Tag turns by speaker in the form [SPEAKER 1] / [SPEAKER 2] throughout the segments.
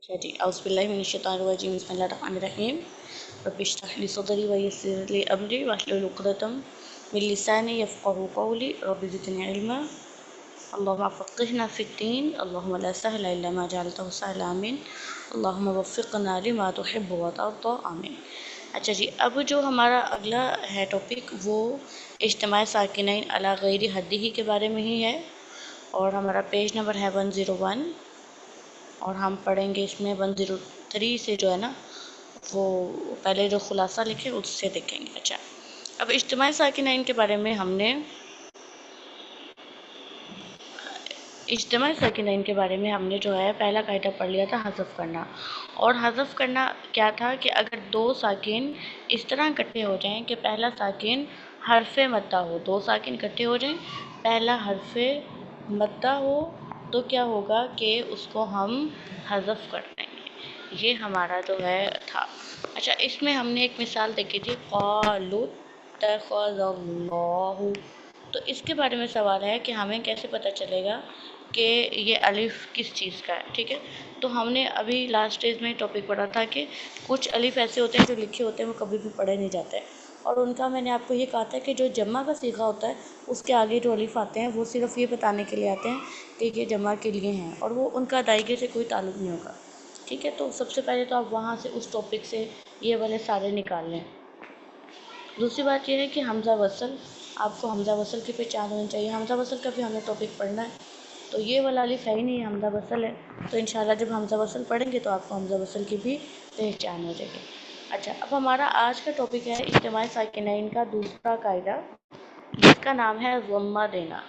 [SPEAKER 1] अच्छा जी, औज़ुबिल्लाहि बिस्मिल्लाहिर्रहमानिर्रहीम। रब्बि इश्रह ली सदरी व यस्सिर ली अमरी वाहलुल उक़दतम मिन लिसानी यफ़क़हू क़ौली रब्बि ज़िदनी इल्मा अल्लाहुम्मा फ़क़्क़िहना फ़िद्दीन अल्लाहुम्मा ला सहला इल्ला मा जअलतहु सहला आमीन अल्लाहुम्मा वफ़्फ़िक़ना लिमा तुहिब्बु व तर्दा आमीन। अच्छा जी, अब जो हमारा अगला है टॉपिक वो इज्तिमाई साकिनैन अला गैरि हद्दिही के बारे में ही है और हमारा पेज नंबर है 101 और हम पढ़ेंगे इसमें 103 से जो है ना वो पहले जो खुलासा लिखे उससे देखेंगे। अच्छा, अब इज्तिमाई साकिनैन के बारे में हमने जो है पहला कायदा पढ़ लिया था हज़फ करना। और हज़फ करना क्या था कि अगर दो साकिन इस तरह इकट्ठे हो जाएं कि पहला साकिन हरफ़े मद्दा हो, दो साकिन इकट्ठे हो जाएं पहला हरफ़े मद्दा हो तो क्या होगा कि उसको हम हज़फ कर देंगे। ये हमारा जो है था। अच्छा, इसमें हमने एक मिसाल देखी थी क़ालू तख़ज़ल्लाहु। तो इसके बारे में सवाल है कि हमें कैसे पता चलेगा कि ये अलिफ किस चीज़ का है। ठीक है, तो हमने अभी लास्ट स्टेज में टॉपिक पढ़ा था कि कुछ अलिफ ऐसे होते हैं जो लिखे होते हैं वो कभी भी पढ़े नहीं जाते और उनका मैंने आपको ये कहा था कि जो जमा का सीखा होता है उसके आगे जो अलिफ आते हैं वो सिर्फ़ ये बताने के लिए आते हैं कि ये जमा के लिए हैं और वो उनका अदायगी से कोई ताल्लुक़ नहीं होगा। ठीक है, तो सबसे पहले तो आप वहाँ से उस टॉपिक से ये वाले सारे निकाल लें। दूसरी बात यह है कि हमज़ा वसल, आपको हमज़ा वसल की पहचान होनी चाहिए। हमज़ा वसल का भी हमें टॉपिक पढ़ना है, तो ये वाला अलिफ है ही नहीं, हमज़ा वसल है। तो इंशाल्लाह जब हमज़ा वसल पढ़ेंगे तो आपको हमज़ा वसल की भी पहचान हो जाएगी। अच्छा, अब हमारा आज का टॉपिक है इज्तिमाई साकिनैन का दूसरा कायदा जिसका नाम है ज़म्मा देना।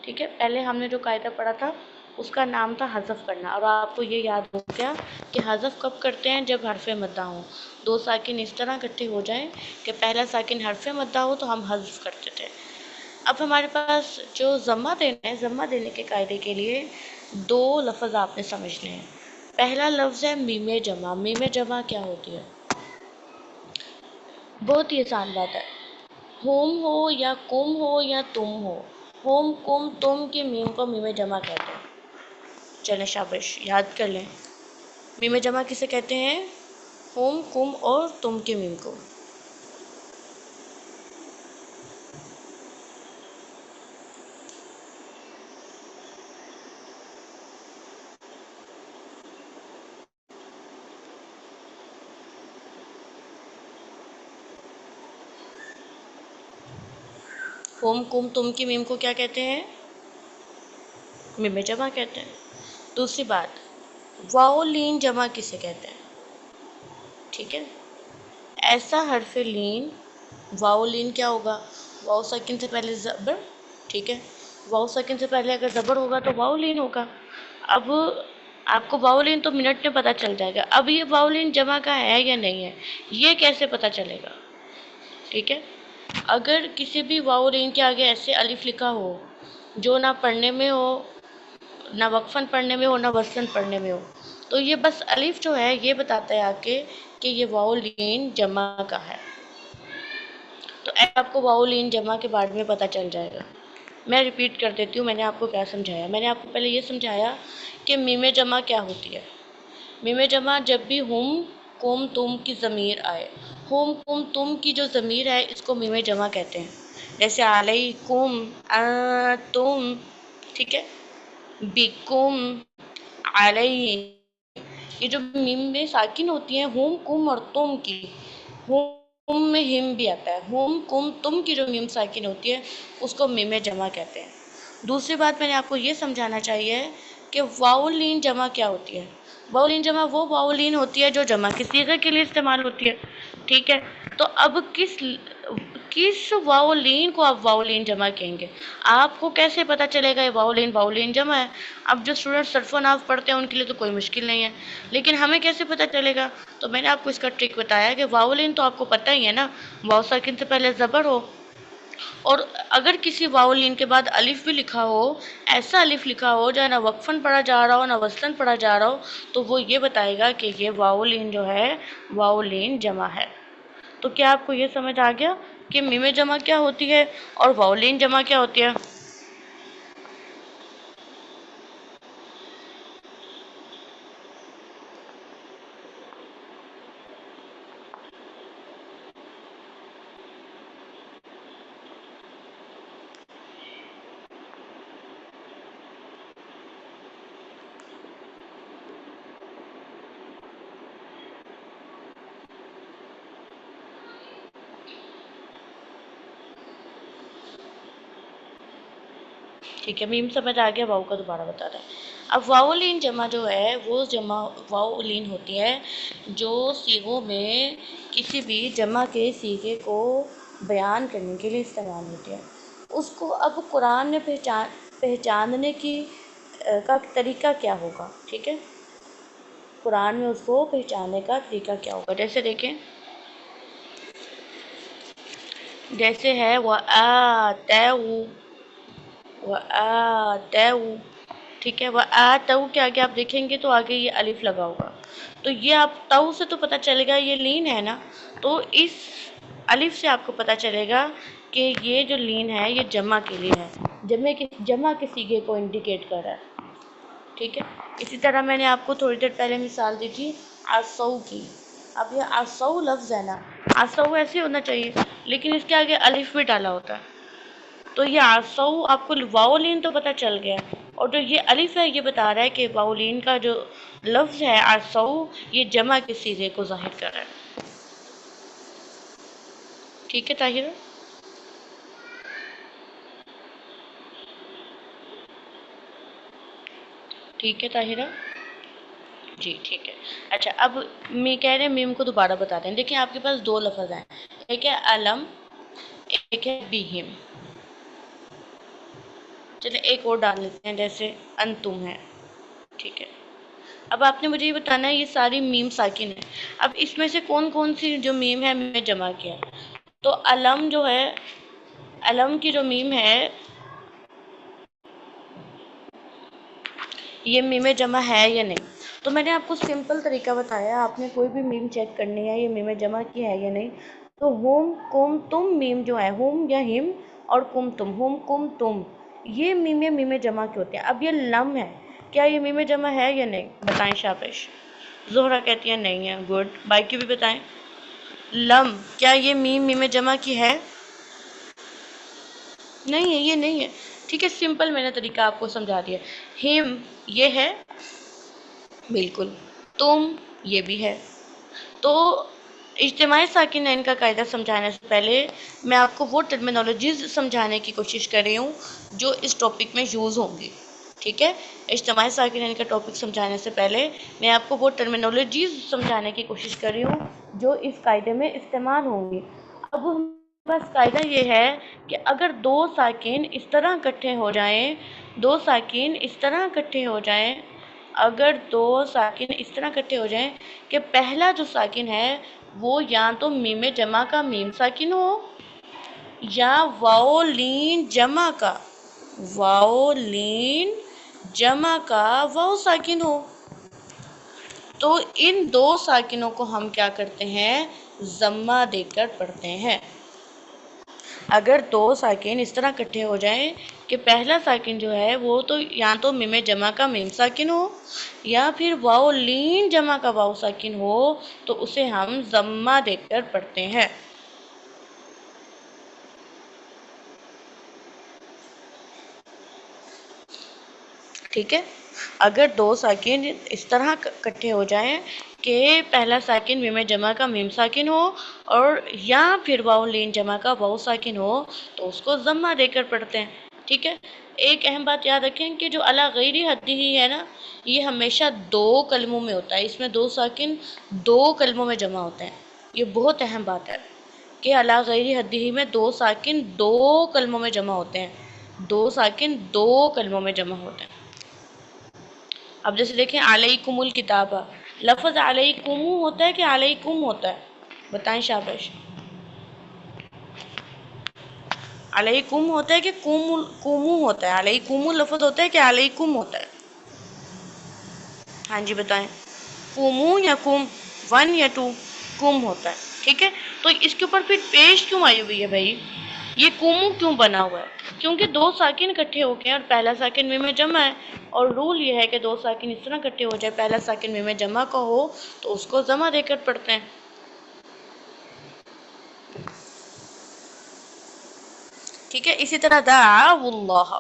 [SPEAKER 1] ठीक है, पहले हमने जो कायदा पढ़ा था उसका नाम था हज़फ करना और आपको ये याद हो गया कि हज़फ कब करते हैं, जब हरफ़े मद्दा हो, दो साकिन इस तरह इकट्ठे हो जाएं कि पहला साकिन हरफ़े मद्दा हो तो हम हज़फ करते थे। अब हमारे पास जो ज़म्मा देना है, ज़म्मा देने के कायदे के लिए दो लफ्ज़ आपने समझने हैं। पहला लफ्ज़ है मीम जमा। मीम जमा क्या होती है? बहुत ही आसान बात है, होम हो या कुम हो या तुम हो, होम कुम तुम की मीम को मीम जमा कहते हैं। चलें शाबाश, याद कर लें। मीम जमा किसे कहते हैं? होम कुम और तुम के मीम को। होम कुम तुम की मीम को क्या कहते हैं? मीम जमा कहते हैं। दूसरी बात, वाओ लीन जमा किसे कहते हैं? ठीक है, ऐसा हरफ लीन, वाओ लीन क्या होगा? वाओ सकिन से पहले ज़बर। ठीक है, वाओ सकिन से पहले अगर ज़बर होगा तो वाओ लीन होगा। अब आपको वाओ लीन तो मिनट में पता चल जाएगा। अब ये वाओ लीन जमा का है या नहीं है ये कैसे पता चलेगा? ठीक है, अगर किसी भी वाओ लीन के आगे ऐसे अलिफ लिखा हो जो ना पढ़ने में हो, ना वक्फन पढ़ने में हो, ना वसन पढ़ने में हो, तो ये बस अलिफ जो है ये बताता है आके कि ये वाओ लीन जमा का है। तो आपको वाओ लीन जमा के बारे में पता चल जाएगा। मैं रिपीट कर देती हूँ, मैंने आपको क्या समझाया। मैंने आपको पहले ये समझाया कि मीम जमा क्या होती है। मीम जमा जब भी हुम कुम तुम की ज़मीर आए, हुम कुम तुम की जो ज़मीर है इसको मीम जमा कहते हैं। जैसे अलैकुम तुम, ठीक है, बिकुम अलई, ये जो मीम में साकिन होती हैं हुम कुम और तुम की, हुम में हिम भी आता है, हुम कुम तुम की जो मीम साकिन होती है उसको मीम जमा कहते हैं। दूसरी बात मैंने आपको ये समझाना चाहिए कि वाउलीन जमा क्या होती है। वाउलीन जमा वो वाउलीन होती है जो जमा की सीगा के लिए इस्तेमाल होती है। ठीक है, तो अब किस वाउलीन को आप वाउलीन जमा कहेंगे? आपको कैसे पता चलेगा ये वाउलीन जमा है? अब जो स्टूडेंट सर्फ नाव पढ़ते हैं उनके लिए तो कोई मुश्किल नहीं है, लेकिन हमें कैसे पता चलेगा? तो मैंने आपको इसका ट्रिक बताया कि वाउलीन तो आपको पता ही है ना, वाउ साकिन से पहले ज़बर हो और अगर किसी वाउलीन के बाद अलिफ भी लिखा हो, ऐसा अलिफ लिखा हो जहाँ ना वक्फन पढ़ा जा रहा हो ना वस्लन पढ़ा जा रहा हो, तो वो ये बताएगा कि ये वाउलीन जो है वाउलीन जमा है। तो क्या आपको ये समझ आ गया कि मीम जमा क्या होती है और वाउलीन जमा क्या होती है? ठीक है, मीम समझ आ गया, वाव का दोबारा बता रहे हैं। अब वाओलिन जमा जो है वो जमा वाओलिन होती है जो सीगों में किसी भी जमा के सीगे को बयान करने के लिए इस्तेमाल होती है। उसको अब कुरान में पहचानने की का तरीका क्या होगा, ठीक है, कुरान में उसको पहचानने का तरीका क्या होगा। जैसे देखें, जैसे है व ठीक है, व आ तऊ के आगे आप देखेंगे तो आगे ये अलिफ लगा होगा, तो ये आप तऊ से तो पता चलेगा ये लीन है ना, तो इस अलिफ से आपको पता चलेगा कि ये जो लीन है ये जमा के लिए है, जमा के सीगे को इंडिकेट कर रहा है। ठीक है, इसी तरह मैंने आपको थोड़ी देर पहले मिसाल दी थी आसऊ की। अब ये आसऊ लफ्ज़ है ना, आसऊ ऐसे होना चाहिए लेकिन इसके आगे अलिफ भी डाला होता है, तो ये आसऊ आपको वाओलिन तो पता चल गया, और जो ये अलिफ है ये बता रहा है कि वाओलिन का जो लफ्ज़ है आसऊ ये जमा के सीगे को ज़ाहिर कर रहा है। ठीक है ताहिरा, ठीक है ताहिरा जी, ठीक है। अच्छा, अब मैं कह रहे हैं मीम को दोबारा बताते हैं। देखिए आपके पास दो लफ्ज़ हैं, एक है अलम, एक है बीहिम। चलिए एक और डाल लेते हैं, जैसे अंतुम है। ठीक है, अब आपने मुझे ये बताना है ये सारी मीम साकिन है। अब इसमें से कौन कौन सी जो मीम है मैं जमा किया, तो अलम जो है, अलम की जो मीम है ये मीम जमा है या नहीं, तो मैंने आपको सिंपल तरीका बताया। आपने कोई भी मीम चेक करनी है ये मीम जमा की है या नहीं, तो होम कुम तुम मीम जो है, होम या हिम और कुम तुम, होम कुम तुम, ये मीम जमा के होते हैं। अब ये लम है, क्या ये मीम जमा है या नहीं, बताएं शाबाश। जोहरा कहती है नहीं है, गुड। बाकी भी बताएं, लम क्या ये मीम जमा की है, नहीं है, ये नहीं है। ठीक है, सिंपल मैंने तरीका आपको समझा दिया। हिम ये है, बिल्कुल। तुम ये भी है। तो इज्तिमाई साकिनैन का कायदा समझाने से पहले मैं आपको वो टर्मिनोलॉजीज़ समझाने की कोशिश कर रही हूँ जो इस टॉपिक में यूज़ होंगी। ठीक है, इज्तिमाई साकिनैन का टॉपिक समझाने से पहले मैं आपको वो टर्मिनोलॉजीज़ समझाने की कोशिश कर रही हूँ जो इस कायदे में इस्तेमाल होंगी। अब बस कायदा ये है कि अगर दो साकिन इस तरह इकट्ठे हो जाएं, दो साकिन इस तरह इकट्ठे हो जाएं, अगर दो साकिन इस तरह इकट्ठे हो जाएं कि पहला जो साकिन है वो या तो मीम जमा का मीम साकिन हो या वाओलीन जमा का, वाओलीन जमा का वाओ साकिन हो, तो इन दो साकिनों को हम क्या करते हैं, जम्मा देकर पढ़ते हैं। अगर दो साकिन इस तरह इकट्ठे हो जाएं कि पहला साकिन जो है वो तो या तो मीम जमा का मीम साकिन हो या फिर वाओ लीन जमा का वाओ साकिन हो, तो उसे हम जम्मा देकर पढ़ते हैं। ठीक है, अगर दो साकिन इस तरह इकट्ठे हो जाएं कि पहला साकिन मीम जमा का मीम साकिन हो और या फिर वाओ लीन जमा का वाओ साकिन हो, तो उसको जम्मा देकर पढ़ते हैं। ठीक है, एक अहम बात याद रखें कि जो अला गैरी हद्दी ही है ना, ये हमेशा दो कलमों में होता है, इसमें दो साकिन दो कलमों में जमा होते हैं। ये बहुत अहम बात है कि अला गैरी हद्दी ही में दो साकिन दो कलमों में जमा होते हैं, दो साकिन दो कलमों में जमा होते हैं। अब जैसे देखें अलैकुमुल किताबा, लफ्ज़ अलैकुमु होता है कि अलैकुम होता है, बताएं शाबाश। अलैकुम होता है कि कुमु होता है, अलैकुमु लफ्ज़ होता है कि अलैकुम होता है, हाँ जी बताएं, कुमु या कुम, वन या टू, कुम होता है। ठीक है, तो इसके ऊपर फिर पेश क्यों आई हुई है भाई, ये कुमु क्यों बना हुआ है, क्योंकि दो साकिन इकट्ठे हो गए और पहला साकिन मीम जमा है, और रूल ये है कि दो साकिन इस तरह इकट्ठे हो जाए पहला साकिन मीम जमा का हो तो उसको जमा देकर पढ़ते हैं। ठीक है, इसी तरह दाउल्लाह,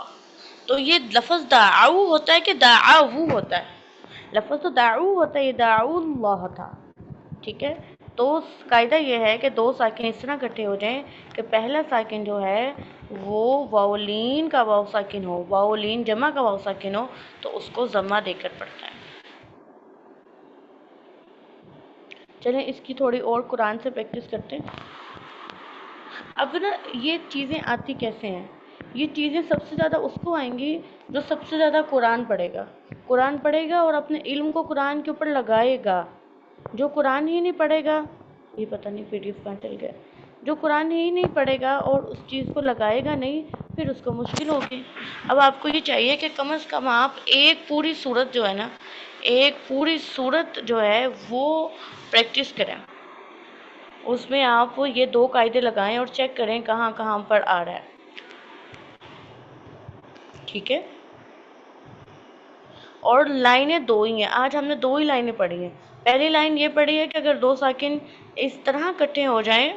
[SPEAKER 1] तो ये लफ्ज़ दाऊ होता है कि दाऊ होता है, लफ्ज़ तो दाऊ होता है, ये दाउल्लाह था। ठीक है, تو قاعدہ یہ ہے کہ دو ساکن اس طرح اکٹھے ہو جائیں کہ پہلا ساکن جو ہے وہ واؤلین کا واؤ ساکن ہو، واؤلین جمع کا واؤ ساکن ہو، تو اس کو ضمہ دے کر پڑھتا ہے۔ چلیں اس کی تھوڑی اور قرآن سے پریکٹس کرتے ہیں۔ اب نا یہ چیزیں آتی کیسے ہیں؟ یہ چیزیں سب سے زیادہ اس کو آئیں گی جو سب سے زیادہ قرآن پڑھے گا اور اپنے علم کو قرآن کے اوپر لگائے گا۔ جو قرآن ہی نہیں پڑھے گا، یہ پتہ نہیں پی ڈی ایف کہاں چل گیا، جو قرآن ہی نہیں پڑھے گا اور اس چیز کو لگائے گا نہیں، پھر اس کو مشکل ہوگی۔ اب آپ کو یہ چاہیے کہ کم از کم آپ ایک پوری سورت جو ہے نا، ایک پوری سورت جو ہے وہ پریکٹس کریں، اس میں آپ یہ دو قاعدے لگائیں اور چیک کریں کہاں کہاں پر آ رہا ہے۔ ٹھیک ہے، اور لائنیں دو ہی ہیں، آج ہم نے دو ہی لائنیں پڑھی ہیں۔ پہلی لائن یہ پڑھی ہے کہ اگر دو ساکن اس طرح اکٹھے ہو جائیں،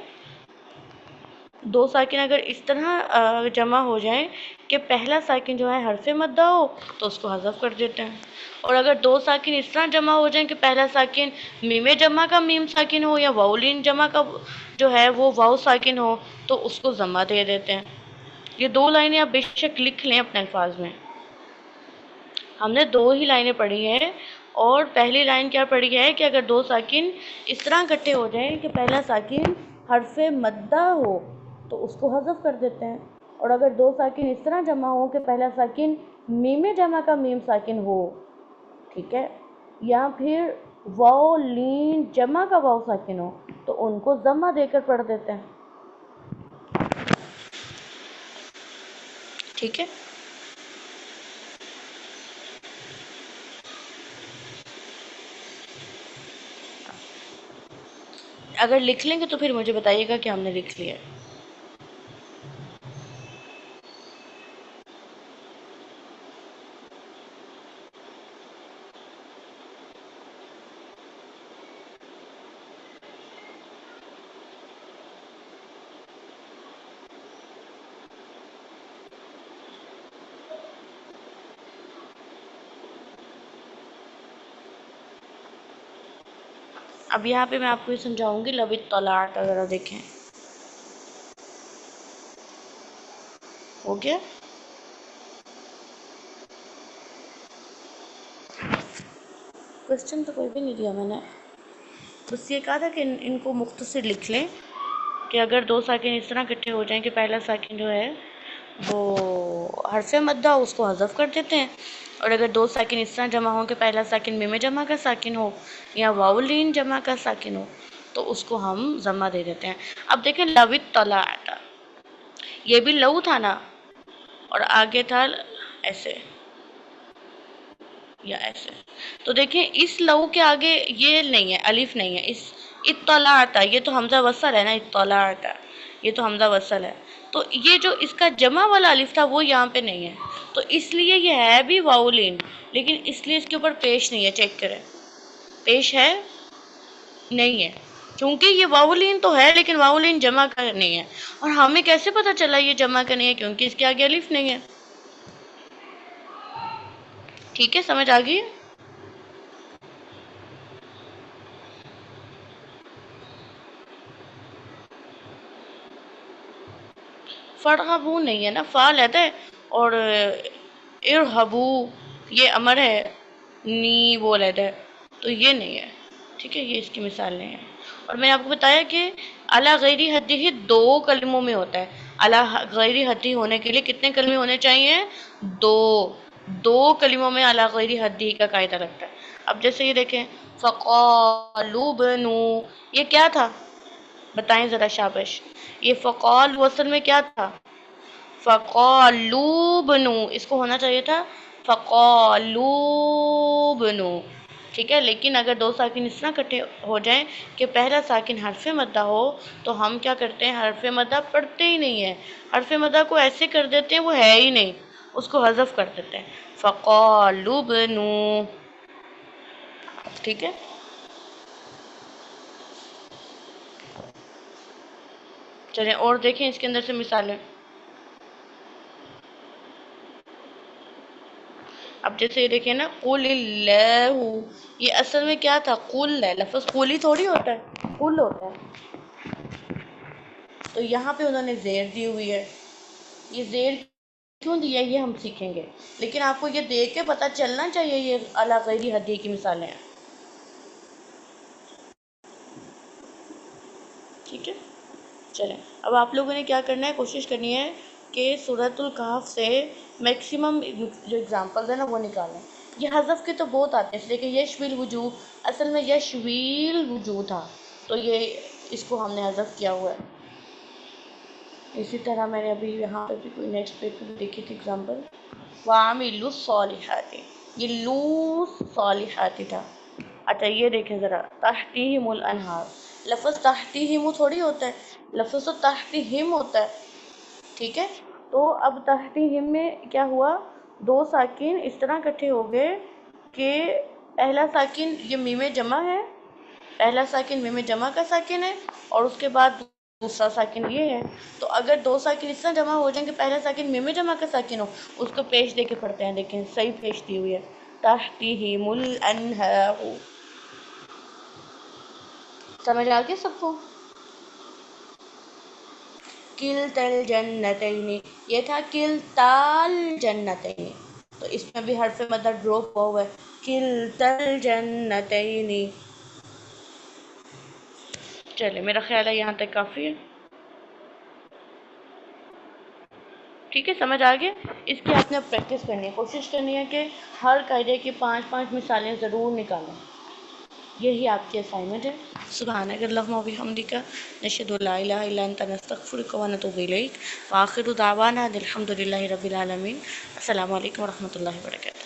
[SPEAKER 1] دو ساکن اگر اس طرح جمع ہو جائیں کہ پہلا ساکن جو ہے حرف مدہ ہو تو اس کو حذف کر دیتے ہیں، اور اگر دو ساکن اس طرح جمع ہو جائیں کہ پہلا ساکن میم جمع کا میم ساکن ہو یا واؤلین جمع کا جو ہے وہ واؤ ساکن ہو تو اس کو ضمہ دے دیتے ہیں۔ یہ دو لائنیں آپ بے شک لکھ لیں اپنے الفاظ میں۔ ہم نے دو ہی لائنیں پڑھی ہیں، اور پہلی لائن کیا پڑھی ہے کہ اگر دو ساکن اس طرح اکٹھے ہو جائیں کہ پہلا ساکن حرف مدہ ہو تو اس کو حذف کر دیتے ہیں، اور اگر دو ساکن اس طرح جمع ہو کہ پہلا ساکن میم جمع کا میم ساکن ہو، ٹھیک ہے، یا پھر واؤ لین جمع کا واؤ ساکن ہو تو ان کو ضمہ دے کر پڑھ دیتے ہیں۔ ٹھیک ہے، اگر لکھ لیں گے تو پھر مجھے بتائیے گا کہ ہم نے لکھ لیا۔ اب یہاں پہ میں آپ کو یہ سمجھاؤں گی، لو اطلعت ذرا دیکھیں، ہو گیا؟ کوشچن تو کوئی بھی نہیں دیا میں نے، بس یہ کہا تھا کہ ان کو مختصر لکھ لیں کہ اگر دو ساکن اس طرح اکٹھے ہو جائیں کہ پہلا ساکن جو ہے وہ حرف مدہ اس کو حذف کر دیتے ہیں، اور اگر دو ساکن اس طرح جمع ہوں کہ پہلا ساکن میم جمع کا ساکن ہو یا واؤلین جمع کا ساکن ہو تو اس کو ہم ضمہ دے دیتے ہیں۔ اب دیکھیں لو اطلعت، یہ بھی لو تھا نا، اور آگے تھا ایسے یا ایسے، تو دیکھیں اس لو کے آگے یہ نہیں ہے، الف نہیں ہے، اس اطلعت، یہ تو حمزہ وصل ہے نا، اطلعت یہ تو حمزہ وصل ہے، تو یہ جو اس کا جمع والا الف تھا وہ یہاں پہ نہیں ہے، تو اس لیے یہ ہے بھی واؤلین، لیکن اس لیے اس کے اوپر پیش نہیں ہے، چیک کریں پیش ہے نہیں ہے، کیونکہ یہ واؤلین تو ہے لیکن واؤلین جمع کا نہیں ہے، اور ہمیں کیسے پتا چلا یہ جمع کا نہیں ہے؟ کیونکہ اس کے آگے الف نہیں ہے۔ ٹھیک ہے، سمجھ آ گئی؟ فرغبو نہیں ہے نا، فعل ہے، اور ارہبو یہ امر ہے، نی وہ علیحدہ ہے، تو یہ نہیں ہے، ٹھیک ہے، یہ اس کی مثال نہیں ہے۔ اور میں نے آپ کو بتایا کہ علی غیر حدہ دو کلموں میں ہوتا ہے، علی غیر حدہ ہونے کے لیے کتنے کلمے ہونے چاہیے؟ دو کلموں میں علی غیر حدہ کا قاعدہ لگتا ہے۔ اب جیسے یہ دیکھیں فقالوا بنو، یہ کیا تھا بتائیں ذرا، شابش، یہ فقال وصل میں کیا تھا؟ فقالوا بنو، اس کو ہونا چاہیے تھا فقالوا بنو، ٹھیک ہے، لیکن اگر دو ساکن اس طرح اکٹھے ہو جائیں کہ پہلا ساکن حرف مدہ ہو تو ہم کیا کرتے ہیں؟ حرف مدہ پڑھتے ہی نہیں ہیں، حرف مدہ کو ایسے کر دیتے ہیں وہ ہے ہی نہیں، اس کو حذف کر دیتے ہیں، فقالوا بنو، ٹھیک ہے۔ چلیں اور دیکھیں اس کے اندر سے مثالیں، اب جیسے یہ دیکھیں نا قل اللہ، یہ اصل میں کیا تھا؟ قل ہے، لفظ قل ہی تھوڑی ہوتا ہے، قل ہوتا ہے. تو یہاں پہ انہوں نے زیر دی ہوئی ہے. یہ زیر کیوں دیا یہ ہم سیکھیں گے، لیکن آپ کو یہ دیکھ کے پتہ چلنا چاہیے یہ اعلیٰ غیری حدیث کی مثالیں ہیں. ٹھیک ہے، چلیں اب آپ لوگوں نے کیا کرنا ہے، کوشش کرنی ہے کہ سورۃ الکہف سے میکسیمم جو اگزامپلز ہیں نا وہ نکالیں. یہ حذف کے تو بہت آتے ہیں، اس لیے کہ یشوی الوجوہ اصل میں یشوی الوجوہ تھا، تو یہ اس کو ہم نے حذف کیا ہوا ہے. اسی طرح میں نے ابھی یہاں پہ بھی کوئی نیکسٹ پیج پہ دیکھی تھی اگزامپل، وَعَمِلُوا الصَّالِحَاتِ، یہ لو صالحات تھا. اچھا یہ دیکھیں ذرا، تحتیہم الانہار، لفظ تحتیہم تھوڑی ہوتا ہے، لفظ تو تحتیہم ہوتا ہے. ٹھیک ہے، تو اب تحتیہم میں کیا ہوا، دو ساکن اس طرح اکٹھے ہو گئے کہ پہلا ساکن یہ میم جمع ہے، پہلا ساکن میم جمع کا ساکن ہے، اور اس کے بعد دوسرا ساکن یہ ہے. تو اگر دو ساکن اس طرح جمع ہو جائیں کہ پہلا ساکن میم جمع کا ساکن ہو، اس کو پیش دے کے پڑھتے ہیں. لیکن صحیح پیش دی ہوئی ہے، تحتیہم الانہار. سمجھ آ گیا سب کو؟ کلتا الجنتین، یہ تھا کلتا الجنتین، تو اس میں بھی حرف مدر ڈراپ ہوا ہے، کلتا الجنتین. چلے میرا خیال ہے یہاں تک کافی ہے. ٹھیک ہے، سمجھ آ گیا. اس کی آپ نے پریکٹس کرنی ہے، کوشش کرنی ہے کہ ہر قاعدے کی 5 مثالیں ضرور نکالیں. یہی آپ کی اسائنمنٹ ہے. سبحانک اللہم و بحمدک، نشہد ان لا الہ الا انت، نستغفرک و نتوب الیک، وآخر دعوانا الحمد للہ رب العالمین. السلام علیکم و رحمۃ اللہ وبرکاتہ.